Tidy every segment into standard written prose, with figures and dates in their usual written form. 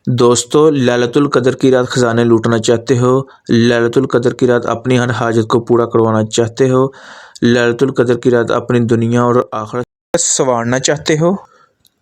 دوستو، ليلۃ القدر کی رات خزانے لوٹنا چاہتے ہو؟ ليلۃ القدر کی رات اپنی ہر حاجت کو پورا کروانا چاہتے ہو؟ ليلۃ القدر کی رات اپنی دنیا اور آخرت سنوارنا چاہتے ہو؟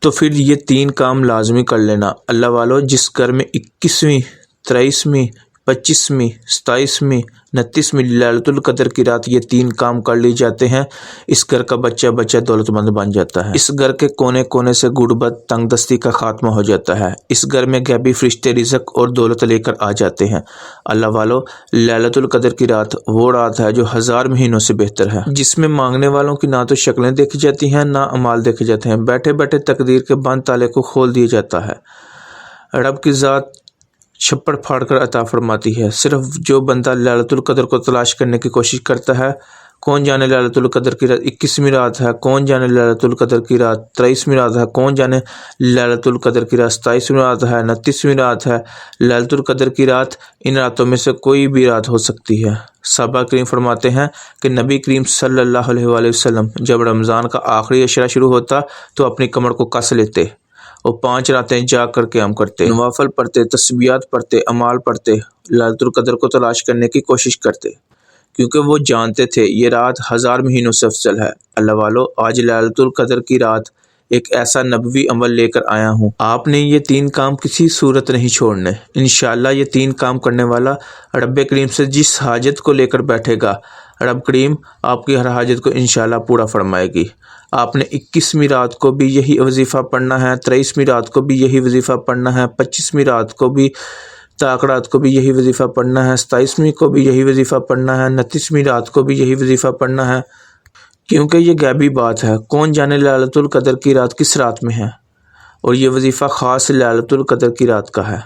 تو پھر یہ 3 کام لازمی کر لینا۔ اللہ والو، جس گھر میں 21ویں، 23ویں، 25ویں، 27ویں، 29ویں ليلۃ القدر کی رات یہ 3 کام کر لی جاتے ہیں، اس گھر کا بچہ دولت مند بن جاتا ہے۔ اس گھر کے کونے کونے سے غربت، تنگ دستی کا خاتمہ ہو جاتا ہے۔ اس گھر میں غیبی فرشتے رزق اور دولت لے کر آ جاتے ہیں۔ اللہ والو، ليلۃ القدر کی رات وہ رات ہے جو 1000 مہینوں سے بہتر ہے، جس میں مانگنے والوں کی نہ تو شکلیں دیکھی جاتی ہیں، نہ اعمال دیکھے جاتے ہیں، بیٹھے بیٹھے تقدیر کے بند تالے کو کھول دیا جاتا ہے۔ رب کی ذات چھپڑ پھاڑ کر عطا فرماتی ہے۔ صرف جو بندہ ليلۃ القدر کو تلاش کرنے کی کوشش کرتا ہے، کون جانے ليلۃ القدر کی رات 21ویں رات ہے، کون جانے ليلۃ القدر کی رات 23ویں رات ہے، کون جانے ليلۃ القدر کی رات 27ویں رات ہے، 29ویں رات ہے۔ ليلۃ القدر کی رات ان راتوں میں سے کوئی بھی رات ہو سکتی ہے۔ صحابہ کریم فرماتے ہیں کہ نبی کریم صلی اللہ علیہ وآلہ وسلم جب رمضان کا آخری عشرہ شروع ہوتا تو اپنی کمر کو کس لیتے اور 5 راتیں جاگ کر قیام کرتے، نوافل پڑھتے، تسبیحات پڑھتے، اعمال پڑھتے، ليلۃ القدر کو تلاش کرنے کی کوشش کرتے، کیونکہ وہ جانتے تھے یہ رات 1000 مہینوں سے افضل ہے۔ اللہ والو، آج ليلۃ القدر کی رات ایک ایسا نبوی عمل لے کر آیا ہوں، آپ نے یہ 3 کام کسی صورت نہیں چھوڑنے۔ انشاءاللہ یہ 3 کام کرنے والا رب کریم سے جس حاجت کو لے کر بیٹھے گا، رب کریم آپ کی ہر حاجت کو انشاءاللہ پورا فرمائے گی۔ آپ نے 21ویں رات کو بھی یہی وظیفہ پڑھنا ہے، 23ویں رات کو بھی یہی وظیفہ پڑھنا ہے، 25ویں رات کو بھی، رات کو بھی یہی وظیفہ پڑھنا ہے، 27ویں کو بھی یہی وظیفہ پڑھنا ہے، 29ویں رات کو بھی یہی وظیفہ پڑھنا ہے، کیونکہ یہ غیبی بات ہے۔ کون جانے ليلۃ القدر کی رات کس رات میں ہے، اور یہ وظیفہ خاص ليلۃ القدر کی رات کا ہے،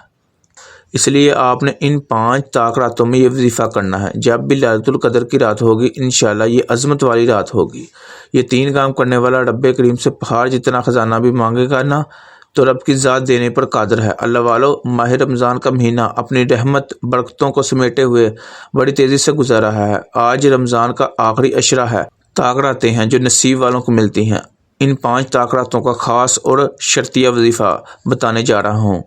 اس لیے آپ نے ان 5 راتوں میں یہ وظیفہ کرنا ہے۔ جب بھی ليلۃ القدر کی رات ہوگی، انشاءاللہ یہ عظمت والی رات ہوگی۔ یہ 3 کام کرنے والا رب کریم سے پہاڑ جتنا خزانہ بھی مانگے گا نا، تو رب کی ذات دینے پر قادر ہے۔ اللہ والو، ماہ رمضان کا مہینہ اپنی رحمت برکتوں کو سمیٹے ہوئے بڑی تیزی سے گزر رہا ہے۔ آج رمضان کا آخری عشرہ ہے، راتیں ہیں جو نصیب والوں کو ملتی ہیں۔ ان 5 راتوں کا خاص اور شرطیہ وظیفہ بتانے جا رہا ہوں،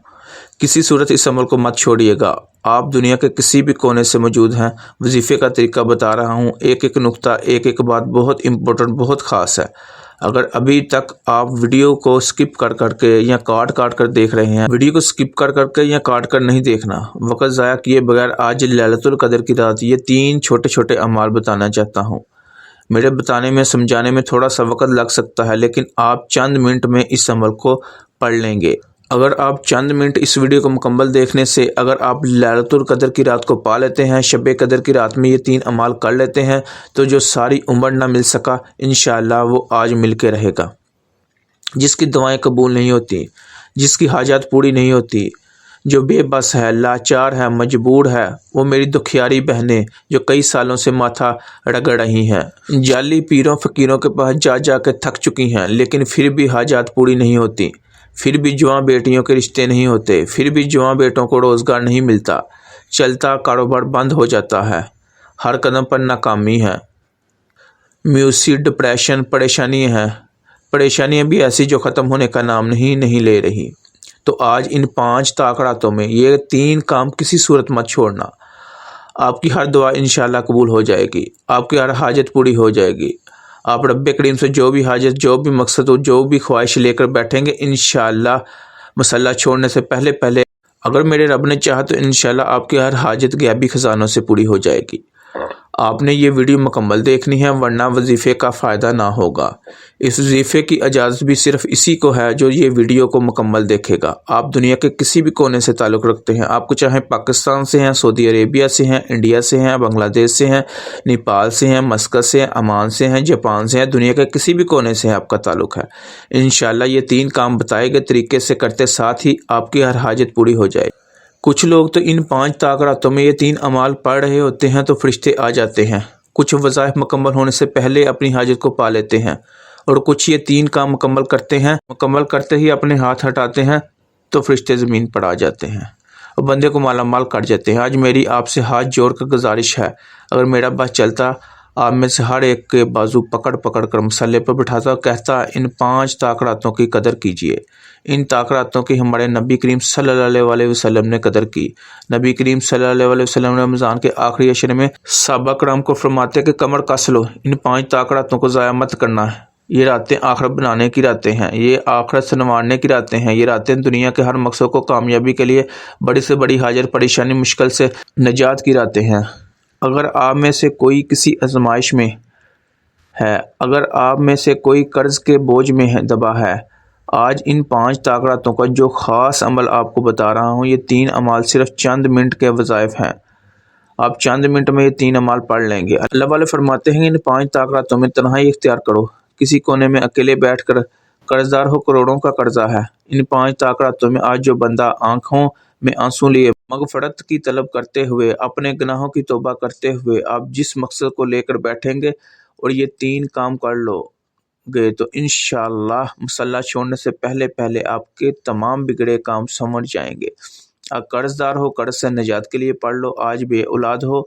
کسی صورت اس عمل کو مت چھوڑیے گا۔ آپ دنیا کے کسی بھی کونے سے موجود ہیں، وظیفے کا طریقہ بتا رہا ہوں، ایک نقطہ، ایک بات بہت امپورٹنٹ، بہت خاص ہے۔ اگر ابھی تک آپ ویڈیو کو سکپ کر کے یا کاٹ کر دیکھ رہے ہیں، ویڈیو کو سکپ کر کے یا کاٹ کر نہیں دیکھنا، وقت ضائع کیے بغیر آج ليلۃ القدر کی رات یہ 3 چھوٹے اعمال بتانا چاہتا ہوں۔ میرے بتانے میں، سمجھانے میں تھوڑا سا وقت لگ سکتا ہے، لیکن آپ چند منٹ میں اس عمل کو پڑھ لیں گے۔ اگر آپ چند منٹ اس ویڈیو کو مکمل دیکھنے سے اگر آپ ليلۃ القدر کی رات کو پا لیتے ہیں، شب قدر کی رات میں یہ 3 اعمال کر لیتے ہیں، تو جو ساری عمر نہ مل سکا، انشاءاللہ وہ آج مل کے رہے گا۔ جس کی دعائیں قبول نہیں ہوتی، جس کی حاجات پوری نہیں ہوتی، جو بے بس ہے، لاچار ہے، مجبور ہے، وہ میری دکھیاری بہنیں جو کئی سالوں سے ماتھا رگڑ رہی ہیں، جعلی پیروں فقیروں کے پاس جا کے تھک چکی ہیں، لیکن پھر بھی حاجات پوری نہیں ہوتی، پھر بھی جواں بیٹیوں کے رشتے نہیں ہوتے، پھر بھی جواں بیٹوں کو روزگار نہیں ملتا، چلتا کاروبار بند ہو جاتا ہے، ہر قدم پر ناکامی ہے، میوسی، ڈپریشن، پریشانیاں بھی ایسی جو ختم ہونے کا نام نہیں لے رہی۔ تو آج ان 5 راتوں میں یہ 3 کام کسی صورت مت چھوڑنا۔ آپ کی ہر دعا انشاءاللہ قبول ہو جائے گی، آپ کی ہر حاجت پوری ہو جائے گی۔ آپ رب کریم سے جو بھی حاجت، جو بھی مقصد ہو، جو بھی خواہش لے کر بیٹھیں گے، انشاءاللہ مصلی چھوڑنے سے پہلے اگر میرے رب نے چاہا تو انشاءاللہ آپ کی ہر حاجت غیبی خزانوں سے پوری ہو جائے گی۔ آپ نے یہ ویڈیو مکمل دیکھنی ہے، ورنہ وظیفے کا فائدہ نہ ہوگا۔ اس وظیفے کی اجازت بھی صرف اسی کو ہے جو یہ ویڈیو کو مکمل دیکھے گا۔ آپ دنیا کے کسی بھی کونے سے تعلق رکھتے ہیں، آپ کو چاہے پاکستان سے ہیں، سعودی عربیہ سے ہیں، انڈیا سے ہیں، بنگلہ دیش سے ہیں، نیپال سے ہیں، مسقط سے ہیں، عمان سے ہیں، جاپان سے ہیں، دنیا کے کسی بھی کونے سے آپ کا تعلق ہے، انشاءاللہ یہ 3 کام بتائے گئے طریقے سے کرتے ساتھ ہی آپ کی ہر حاجت پوری ہو جائے۔ کچھ لوگ تو ان 5 راتوں میں یہ 3 اعمال پڑھ رہے ہوتے ہیں تو فرشتے آ جاتے ہیں، کچھ وظائف مکمل ہونے سے پہلے اپنی حاجت کو پا لیتے ہیں، اور کچھ یہ 3 کام مکمل کرتے ہیں، مکمل کرتے ہی اپنے ہاتھ ہٹاتے ہیں تو فرشتے زمین پر آ جاتے ہیں اور بندے کو مالا مال کر جاتے ہیں۔ آج میری آپ سے ہاتھ جوڑ کر گزارش ہے، اگر میرا بس چلتا آپ میں سے ہر ایک کے بازو پکڑ پکڑ کر مسلح پر بٹھاتا اور کہتا ان 5 طاقتوں کی قدر کیجیے۔ ان طاقتوں کی ہمارے نبی کریم صلی اللہ علیہ وسلم نے قدر کی۔ نبی کریم صلی اللہ علیہ وسلم نے رمضان کے آخری عشرے میں صحابہ کرام کو فرماتے کہ کمر کس لو، ان 5 طاقتوں کو ضائع مت کرنا ہے۔ یہ راتیں آخرت بنانے کی راتیں ہیں، یہ آخرت سنوارنے کی راتیں ہیں، یہ راتیں دنیا کے ہر مقصد کو کامیابی کے لیے بڑی سے بڑی حاجت، پریشانی، مشکل سے نجات کی راتیں ہیں۔ اگر آپ میں سے کوئی کسی آزمائش میں ہے، اگر آپ میں سے کوئی قرض کے بوجھ میں دبا ہے، آج ان 5 طاقتوں کا جو خاص عمل آپ کو بتا رہا ہوں، یہ 3 اعمال صرف چند منٹ کے وظائف ہیں۔ آپ چند منٹ میں یہ 3 اعمال پڑھ لیں گے۔ اللہ والے فرماتے ہیں ان 5 طاقتوں میں تنہائی اختیار کرو، کسی کونے میں اکیلے بیٹھ کر قرضدار ہو کروڑوں کا قرضہ ہے۔ ان 5 طاقتوں میں آج جو بندہ آنکھوں میں آنسو لیے مغفرت کی طلب کرتے ہوئے، اپنے گناہوں کی توبہ کرتے ہوئے آپ جس مقصد کو لے کر بیٹھیں گے اور یہ 3 کام کر لو گے تو انشاءاللہ مسلح چھوڑنے سے پہلے پہلے آپ کے تمام بگڑے کام سمجھ جائیں گے۔ آپ قرض دار ہو، قرض سے نجات کے لیے پڑھ لو۔ آج بے اولاد ہو،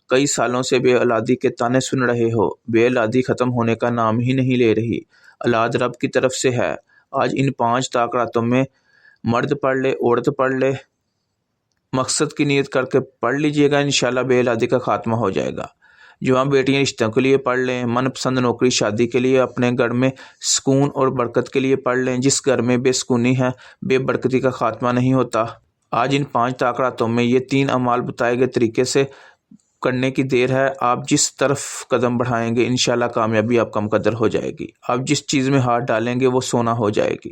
کئی سالوں سے بے اولادی کے تانے سن رہے ہو، بے اولادی ختم ہونے کا نام ہی نہیں لے رہی، اولاد رب کی طرف سے ہے۔ آج ان 5 طاقتوں میں مرد پڑھ لے، عورت پڑھ لے، مقصد کی نیت کر کے پڑھ لیجئے گا، انشاءاللہ بے اولادی کا خاتمہ ہو جائے گا۔ جوان بیٹیاں رشتوں کے لیے پڑھ لیں، من پسند نوکری شادی کے لیے، اپنے گھر میں سکون اور برکت کے لیے پڑھ لیں۔ جس گھر میں بے سکونی ہے، بے برکتی کا خاتمہ نہیں ہوتا۔ آج ان 5 طاقتوں میں یہ 3 اعمال بتائے گئے طریقے سے کرنے کی دیر ہے۔ آپ جس طرف قدم بڑھائیں گے انشاءاللہ کامیابی آپ کا مقدر ہو جائے گی۔ آپ جس چیز میں ہاتھ ڈالیں گے وہ سونا ہو جائے گی،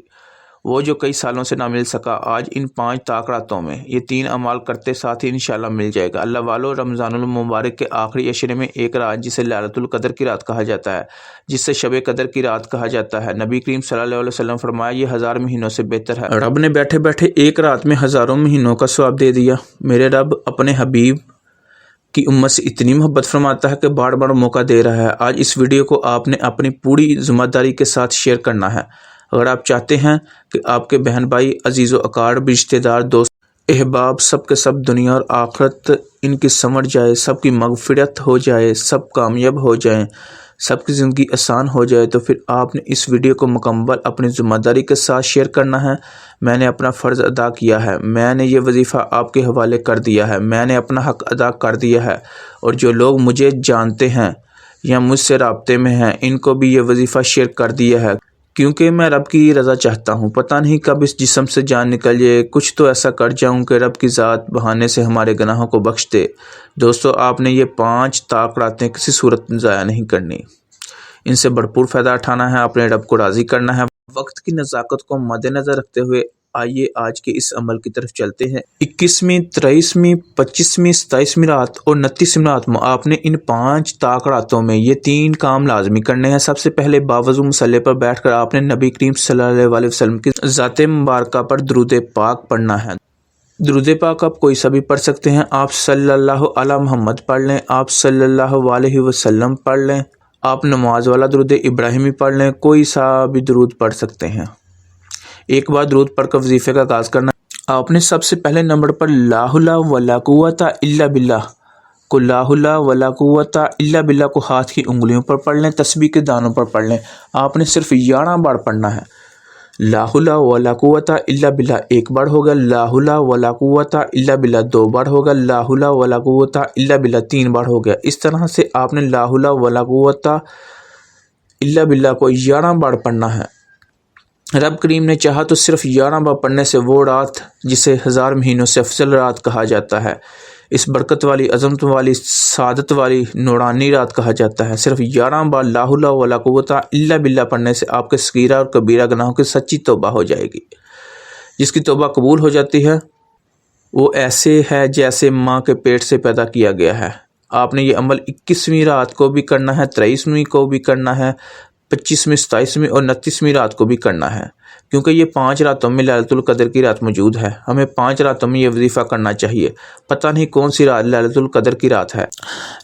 وہ جو کئی سالوں سے نہ مل سکا آج ان 5 طاقتوں میں یہ 3 اعمال کرتے ساتھ ہی انشاءاللہ مل جائے گا۔ اللہ والو، رمضان المبارک کے آخری عشرے میں ایک رات جسے لیلۃ القدر کی رات کہا جاتا ہے، جس سے شب قدر کی رات کہا جاتا ہے، نبی کریم صلی اللہ علیہ وسلم فرمایا یہ 1000 مہینوں سے بہتر ہے۔ رب نے بیٹھے بیٹھے ایک رات میں ہزاروں مہینوں کا ثواب دے دیا۔ میرے رب اپنے حبیب کی امت سے اتنی محبت فرماتا ہے کہ بار بار موقع دے رہا ہے۔ آج اس ویڈیو کو آپ نے اپنی پوری ذمہ داری کے ساتھ شیئر کرنا ہے۔ اگر آپ چاہتے ہیں کہ آپ کے بہن بھائی، عزیز و اقارب، رشتہ دار، دوست، احباب سب کے سب دنیا اور آخرت ان کی سمجھ جائے، سب کی مغفرت ہو جائے، سب کامیاب ہو جائیں، سب کی زندگی آسان ہو جائے، تو پھر آپ نے اس ویڈیو کو مکمل اپنی ذمہ داری کے ساتھ شیئر کرنا ہے۔ میں نے اپنا فرض ادا کیا ہے، میں نے یہ وظیفہ آپ کے حوالے کر دیا ہے، میں نے اپنا حق ادا کر دیا ہے، اور جو لوگ مجھے جانتے ہیں یا مجھ سے رابطے میں ہیں ان کو بھی یہ وظیفہ شیئر کر دیا ہے، کیونکہ میں رب کی رضا چاہتا ہوں۔ پتہ نہیں کب اس جسم سے جان نکل جائے، کچھ تو ایسا کر جاؤں کہ رب کی ذات بہانے سے ہمارے گناہوں کو بخش دے۔ دوستو، آپ نے یہ 5 طاقتیں کسی صورت میں ضائع نہیں کرنی، ان سے بھرپور فائدہ اٹھانا ہے، اپنے رب کو راضی کرنا ہے۔ وقت کی نزاکت کو مد نظر رکھتے ہوئے آئیے آج کے اس عمل کی طرف چلتے ہیں۔ 21ویں، 23ویں، 25ویں، 27ویں رات اور 29ویں رات میں آپ نے ان 5 طاقتوں میں یہ 3 کام لازمی کرنے ہیں۔ سب سے پہلے باوضو مصلے پر بیٹھ کر آپ نے نبی کریم صلی اللہ علیہ وسلم کی ذات مبارکہ پر درود پاک پڑھنا ہے۔ درود پاک آپ کوئی سا بھی پڑھ سکتے ہیں، آپ صلی اللہ علی محمد پڑھ لیں، آپ صلی اللہ علیہ وسلم پڑھ لیں، آپ نماز والا درود ابراہیمی پڑھ لیں، کوئی سا بھی درود پڑھ سکتے ہیں۔ ایک بار درود پڑھ کر وظیفے کا آغاز کرنا۔ آپ نے سب سے پہلے نمبر پر لا حول ولا قوت الا باللہ کو، لا حول ولا قوت الا باللہ کو ہاتھ کی انگلیوں پر پڑھ لیں، تسبیح کے دانوں پر پڑھ لیں۔ آپ نے صرف 11 بار پڑھنا ہے۔ لا حول ولا قوت الا باللہ 1 بار ہوگا، لا حول ولا قوت الا باللہ 2 بار ہوگا، لا حول ولا قوت الا باللہ 3 بار ہو گیا۔ اس طرح سے آپ نے لا حول ولا قوت الا باللہ کو 11 بار پڑھنا ہے۔ رب کریم نے چاہا تو صرف 11 بار پڑھنے سے وہ رات جسے 1000 مہینوں سے افضل رات کہا جاتا ہے، اس برکت والی، عظمت والی، سعادت والی، نورانی رات کہا جاتا ہے، صرف 11 بار لا حول ولا قوت الا باللہ پڑھنے سے آپ کے صغیرہ اور کبیرہ گناہوں کی سچی توبہ ہو جائے گی۔ جس کی توبہ قبول ہو جاتی ہے وہ ایسے ہے جیسے ماں کے پیٹ سے پیدا کیا گیا ہے۔ آپ نے یہ عمل 21ویں رات کو بھی کرنا ہے، 23ویں کو بھی کرنا ہے، 25ویں، 27ویں اور 29ویں رات کو بھی کرنا ہے، کیونکہ یہ 5 راتوں میں لیلۃ القدر کی رات موجود ہے۔ ہمیں 5 راتوں میں یہ وظیفہ کرنا چاہیے۔ پتہ نہیں کون سی رات لیلۃ القدر کی رات ہے۔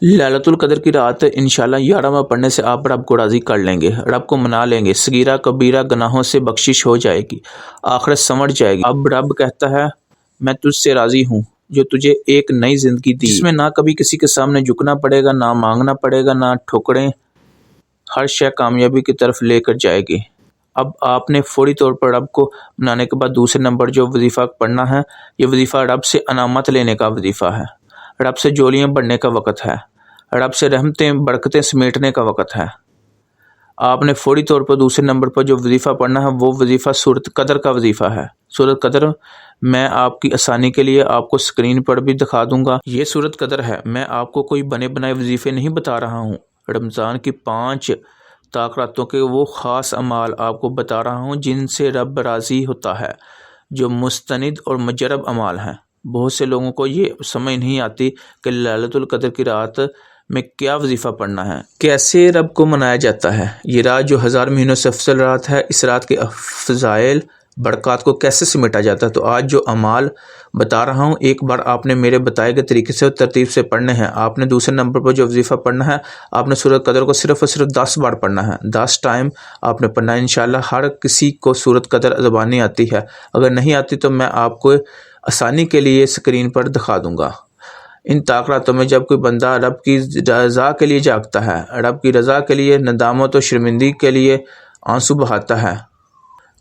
لیلۃ القدر کی رات انشاءاللہ 11 بار پڑھنے سے آپ رب کو راضی کر لیں گے، رب کو منا لیں گے، صغیرہ کبیرہ گناہوں سے بخشش ہو جائے گی، آخرت سنور جائے گی۔ اب رب کہتا ہے میں تجھ سے راضی ہوں، جو تجھے ایک نئی زندگی دی، جس میں نہ کبھی کسی کے سامنے جھکنا پڑے گا، نہ مانگنا پڑے گا، نہ ٹھوکریں، ہر شے کامیابی کی طرف لے کر جائے گی۔ اب آپ نے فوری طور پر رب کو بنانے کے بعد دوسرے نمبر جو وظیفہ پڑھنا ہے، یہ وظیفہ رب سے انعامات لینے کا وظیفہ ہے، رب سے جولیاں بڑھنے کا وقت ہے، رب سے رحمتیں برکتیں سمیٹنے کا وقت ہے۔ آپ نے فوری طور پر دوسرے نمبر پر جو وظیفہ پڑھنا ہے وہ وظیفہ سورۃ قدر کا وظیفہ ہے۔ سورۃ قدر میں آپ کی آسانی کے لیے آپ کو اسکرین پر بھی دکھا دوں گا۔ یہ سورۃ قدر ہے، میں آپ کو کوئی بنے بنائے وظیفے نہیں بتا رہا ہوں، رمضان کی 5 طاق راتوں کے وہ خاص اعمال آپ کو بتا رہا ہوں جن سے رب راضی ہوتا ہے، جو مستند اور مجرب اعمال ہیں۔ بہت سے لوگوں کو یہ سمجھ نہیں آتی کہ لیلۃ القدر کی رات میں کیا وظیفہ پڑھنا ہے، کیسے رب کو منایا جاتا ہے۔ یہ رات جو 1000 مہینوں سے افضل رات ہے، اس رات کے فضائل برکات کو کیسے سمیٹا جاتا ہے۔ تو آج جو اعمال بتا رہا ہوں ایک بار آپ نے میرے بتائے گئے طریقے سے اور ترتیب سے پڑھنے ہیں۔ آپ نے دوسرے نمبر پر جو وظیفہ پڑھنا ہے، آپ نے سورۃ قدر کو صرف اور صرف 10 بار پڑھنا ہے، 10 ٹائم آپ نے پڑھنا ہے۔ انشاءاللہ ہر کسی کو سورۃ قدر زبانی آتی ہے، اگر نہیں آتی تو میں آپ کو آسانی کے لیے اسکرین پر دکھا دوں گا۔ ان طاق راتوں میں جب کوئی بندہ رب کی رضا کے لیے جاگتا ہے، رب کی رضا کے لیے ندامت و شرمندگی کے لیے آنسو بہاتا ہے،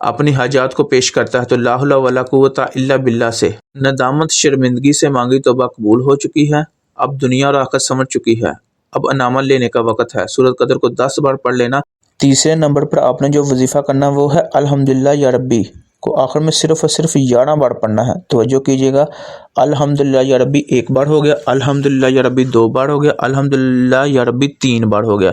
اپنی حاجات کو پیش کرتا ہے، تو لا حول ولا قوت الا باللہ سے ندامت شرمندگی سے مانگی توبہ قبول ہو چکی ہے، اب دنیا اور آخرت سمجھ چکی ہے، اب انعامات لینے کا وقت ہے۔ سورۃ قدر کو 10 بار پڑھ لینا۔ تیسرے نمبر پر آپ نے جو وظیفہ کرنا وہ ہے الحمدللہ یا ربی کو آخر میں صرف اور صرف 11 بار پڑھنا ہے۔ توجہ کیجیے گا، الحمدللہ یا ربی 1 بار ہو گیا، الحمدللہ یا ربی 2 بار ہو گیا، الحمدللہ یا ربی 3 بار ہو گیا۔